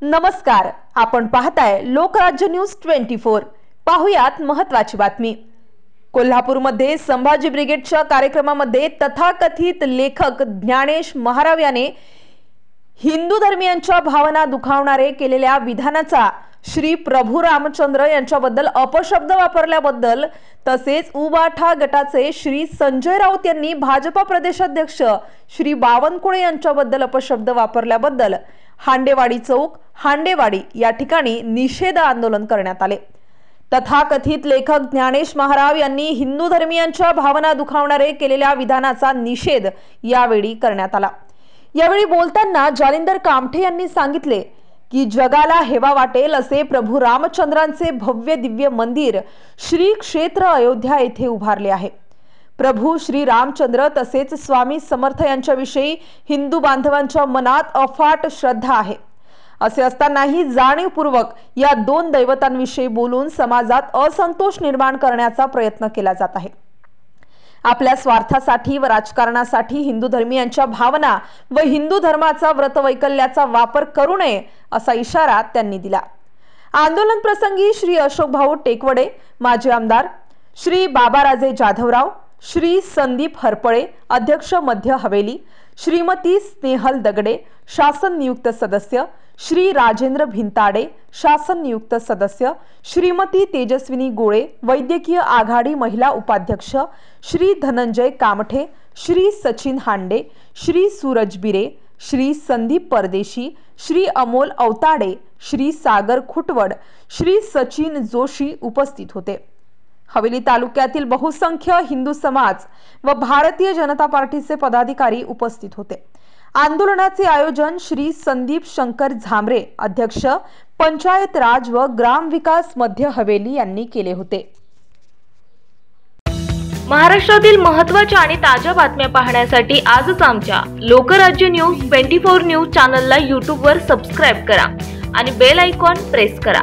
नमस्कार, आपण पाहताय लोकराज्य न्यूज 24। पाहुयात महत्त्वाची बातमी। कोल्हापूरमध्ये संभाजी ब्रिगेडच्या कार्यक्रमामध्ये तथाकथित लेखक ज्ञानेश महाराव याने हिंदू धर्मीयांच्या भावना दुखावणारे केलेल्या विधानाचा श्री प्रभू रामचंद्र यांच्याबद्दल अपशब्द वापरल्याबद्दल तसेच उबाठा गटाचे श्री संजय राऊत यांनी भाजपा प्रदेशाध्यक्ष श्री बावनकुळे यांच्याबद्दल अपशब्द वापरल्याबद्दल हांडेवाडी चौक हांडेवाडी या ठिकाणी निषेध आंदोलन करण्यात आले। तथाकथित लेखक ज्ञानेश महाराव यांनी हिंदू धर्मीयांच्या भावना दुखावणारे केलेल्या विधानाचा निषेध यावेळी करण्यात आला। यावेळी बोलताना जालिंदर कामठे यांनी सांगितले की जगाला हेवा वाटेल असे प्रभू रामचंद्रांचे भव्य दिव्य मंदिर श्री क्षेत्र अयोध्या येथे उभारले आहे। प्रभू श्री रामचंद्र तसेच स्वामी समर्थ यांच्याविषयी हिंदू बांधवांच्या मनात अफाट श्रद्धा आहे। असे असतानाही जाणीवपूर्वक या दोन दैवतांविषयी बोलून समाजात असंतोष निर्माण करण्याचा प्रयत्न केला जात आहे। आपल्या स्वार्थासाठी व राजकारणासाठी हिंदू धर्मीयांच्या भावना व हिंदू धर्माचा व्रतवैकल्याचा वापर करू नये असा इशारा त्यांनी दिला। आंदोलन प्रसंगी श्री अशोक भाऊ टेकवडे, माजी आमदार श्री बाबाराजे जाधवराव, श्री संदीप हरपळे, अध्यक्ष मध्य हवेली, श्रीमती स्नेहल दगडे, शासन नियुक्त सदस्य, श्री राजेंद्र भिंताडे, शासन नियुक्त सदस्य, श्रीमती तेजस्विनी गोळे, वैद्यकीय आघाडी महिला उपाध्यक्ष, श्री धनंजय कामठे, श्री सचिन हांडे, श्री सूरज बिरे, श्री संदीप परदेशी, श्री अमोल अवताडे, श्री सागर खुटवड, श्री सचिन जोशी उपस्थित होते। हवेली तालुक्यातील बहुसंख्य हिंदू समाज व भारतीय जनता पार्टीचे पदाधिकारी उपस्थित होते। आंदोलनाचे आयोजन श्री संदीप शंकर झांबरे, अध्यक्ष पंचायत राज व ग्राम विकास मध्य हवेली यांनी केले होते। महाराष्ट्रातील महत्त्वाच्या आणि ताज्या बातम्या पाहण्यासाठी आजच आमच्या लोकराज्य न्यूज 24 न्यूज चॅनलला YouTube वर सबस्क्राइब करा आणि बेल आयकॉन प्रेस करा।